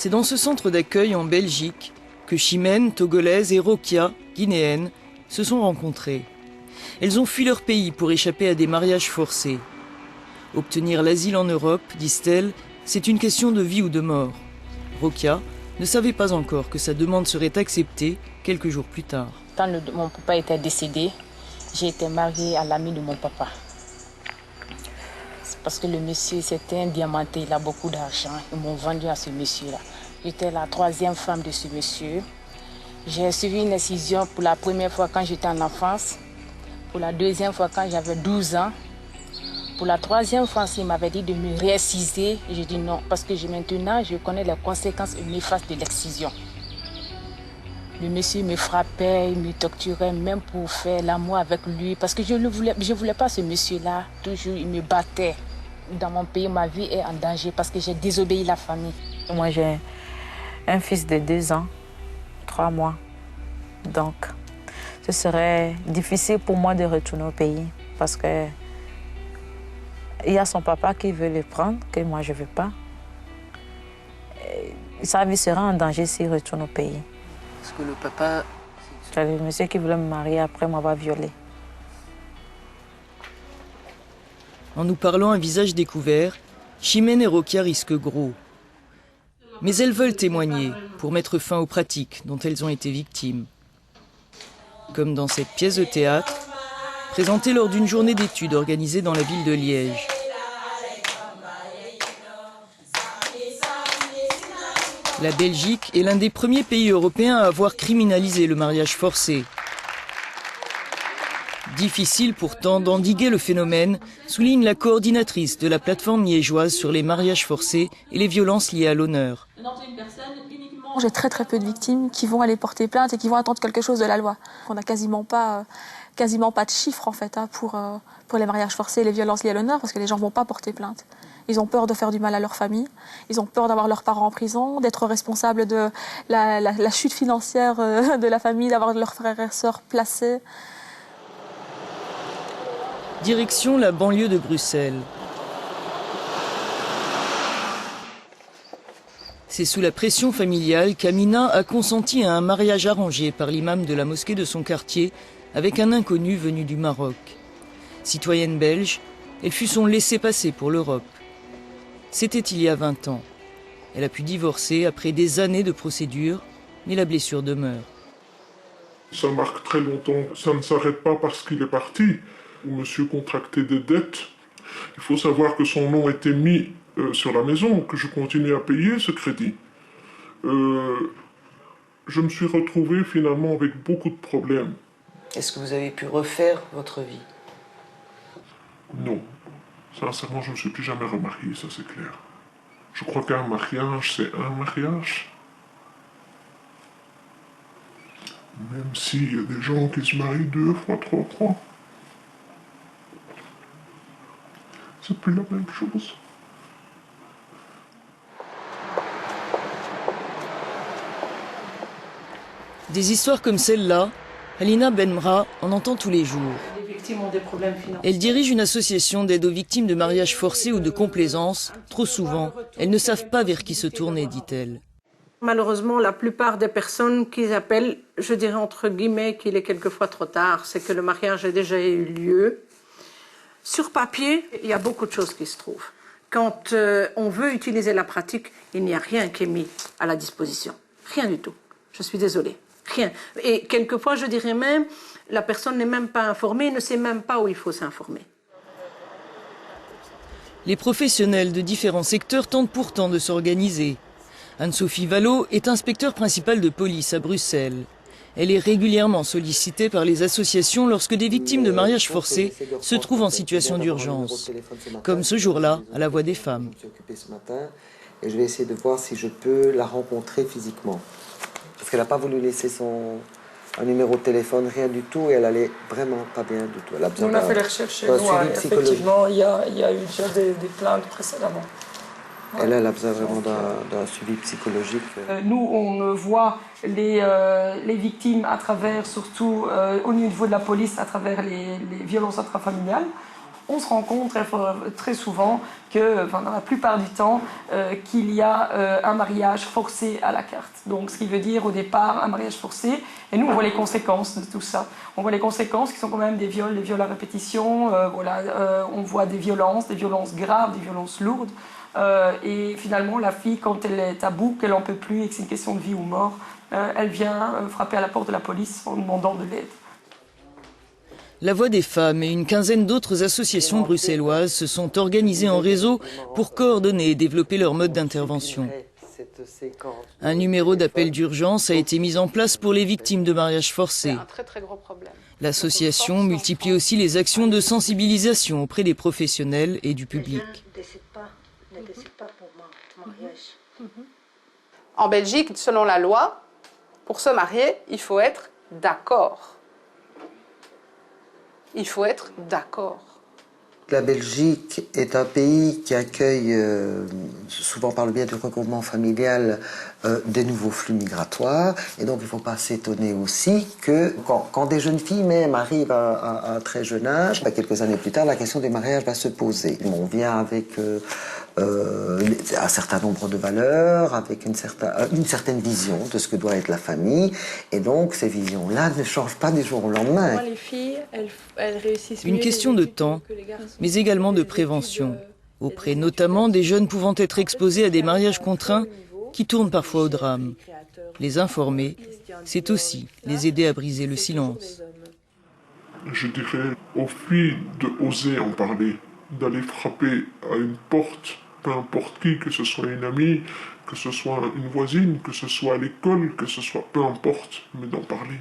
C'est dans ce centre d'accueil en Belgique que Chimène, togolaise, et Rokia, guinéenne, se sont rencontrées. Elles ont fui leur pays pour échapper à des mariages forcés. Obtenir l'asile en Europe, disent-elles, c'est une question de vie ou de mort. Rokia ne savait pas encore que sa demande serait acceptée quelques jours plus tard. Quand mon papa était décédé, j'ai été mariée à l'ami de mon papa. Parce que le monsieur, c'était un diamanté, il a beaucoup d'argent. Ils m'ont vendu à ce monsieur-là. J'étais la troisième femme de ce monsieur. J'ai suivi une excision pour la première fois quand j'étais en enfance. Pour la deuxième fois quand j'avais 12 ans. Pour la troisième fois, il m'avait dit de me réexciser. J'ai dit non, parce que maintenant, je connais les conséquences néfastes de l'excision. Le monsieur me frappait, il me torturait, même pour faire l'amour avec lui. Parce que je ne voulais pas ce monsieur-là. Toujours, il me battait. Dans mon pays, ma vie est en danger parce que j'ai désobéi la famille. Moi, j'ai un fils de 2 ans, 3 mois. Donc, ce serait difficile pour moi de retourner au pays parce que il y a son papa qui veut le prendre, que moi je ne veux pas. Sa vie sera en danger s'il retourne au pays. Parce que le papa... C'est le monsieur qui voulait me marier après m'avoir violée. En nous parlant à visage découvert, Chimène et Rokia risquent gros. Mais elles veulent témoigner pour mettre fin aux pratiques dont elles ont été victimes. Comme dans cette pièce de théâtre, présentée lors d'une journée d'études organisée dans la ville de Liège. La Belgique est l'un des premiers pays européens à avoir criminalisé le mariage forcé. Difficile pourtant d'endiguer le phénomène, souligne la coordinatrice de la plateforme liégeoise sur les mariages forcés et les violences liées à l'honneur. J'ai très peu de victimes qui vont aller porter plainte et qui vont attendre quelque chose de la loi. On n'a quasiment pas de chiffres en fait pour les mariages forcés et les violences liées à l'honneur parce que les gens ne vont pas porter plainte. Ils ont peur de faire du mal à leur famille, ils ont peur d'avoir leurs parents en prison, d'être responsables de la chute financière de la famille, d'avoir leurs frères et sœurs placés. Direction la banlieue de Bruxelles. C'est sous la pression familiale qu'Amina a consenti à un mariage arrangé par l'imam de la mosquée de son quartier avec un inconnu venu du Maroc. Citoyenne belge, elle fut son laissez-passer pour l'Europe. C'était il y a 20 ans. Elle a pu divorcer après des années de procédure, mais la blessure demeure. Ça marque très longtemps. Ça ne s'arrête pas parce qu'il est parti. Monsieur contractait des dettes. Il faut savoir que son nom était mis sur la maison, que je continue à payer ce crédit. Je me suis retrouvé finalement avec beaucoup de problèmes. Est-ce que vous avez pu refaire votre vie? Non. Sincèrement, je ne me suis plus jamais remarié, ça c'est clair. Je crois qu'un mariage, c'est un mariage. Même s'il y a des gens qui se marient 2 fois, 3 fois. C'est plus la même chose. Des histoires comme celle-là, Halina Benmra en entend tous les jours. Les victimes ont des problèmes financiers. Elle dirige une association d'aide aux victimes de mariages forcés ou de complaisance. Trop souvent, elles ne savent pas vers qui se tourner, dit-elle. Malheureusement, la plupart des personnes qu'ils appellent, je dirais entre guillemets qu'il est quelquefois trop tard, c'est que le mariage a déjà eu lieu. Sur papier, il y a beaucoup de choses qui se trouvent. Quand on veut utiliser la pratique, il n'y a rien qui est mis à la disposition. Rien du tout. Je suis désolée. Rien. Et quelquefois, je dirais même, la personne n'est même pas informée, ne sait même pas où il faut s'informer. Les professionnels de différents secteurs tentent pourtant de s'organiser. Anne-Sophie Vallot est inspecteur principal de police à Bruxelles. Elle est régulièrement sollicitée par les associations lorsque des victimes de mariages forcés se trouvent en situation d'urgence. Comme ce jour-là, à la Voix des femmes. Et je vais essayer de voir si je peux la rencontrer physiquement. Parce qu'elle n'a pas voulu laisser un numéro de téléphone, rien du tout, et elle allait vraiment pas bien du tout. On a fait les recherches chez nous, effectivement, il y a eu déjà des plaintes précédemment. Ouais. Elle a besoin vraiment d'un suivi psychologique. Nous, on voit les victimes à travers, surtout au niveau de la police, à travers les violences intrafamiliales. On se rend compte très souvent que, dans la plupart du temps, qu'il y a un mariage forcé à la carte. Donc, ce qui veut dire au départ un mariage forcé. Et nous, on voit les conséquences de tout ça. On voit les conséquences qui sont quand même des viols à répétition. On voit des violences graves, des violences lourdes. Et finalement, la fille, quand elle est à bout, qu'elle n'en peut plus et que c'est une question de vie ou mort, elle vient frapper à la porte de la police en demandant de l'aide. La Voix des femmes et une quinzaine d'autres associations bruxelloises se sont organisées en réseau pour coordonner et développer leur mode d'intervention. Un numéro d'appel d'urgence a été mis en place pour les victimes de mariages forcés. L'association multiplie aussi les actions de sensibilisation auprès des professionnels et du public. En Belgique, selon la loi, pour se marier, il faut être d'accord. Il faut être d'accord. La Belgique est un pays qui accueille, souvent par le biais du regroupement familial, des nouveaux flux migratoires. Et donc il ne faut pas s'étonner aussi que quand des jeunes filles même arrivent à un très jeune âge, quelques années plus tard, la question des mariages va se poser. On vient avec un certain nombre de valeurs, avec une certaine vision de ce que doit être la famille. Et donc ces visions-là ne changent pas du jour au lendemain. Les filles, elles réussissent une question de temps, mais également de prévention, auprès notamment des jeunes pouvant être exposés à des mariages contraints qui tournent parfois au drame. Les informer, c'est aussi les aider à briser le silence. Je dirais aux filles d'oser en parler, d'aller frapper à une porte, peu importe qui, que ce soit une amie, que ce soit une voisine, que ce soit à l'école, que ce soit peu importe, mais d'en parler.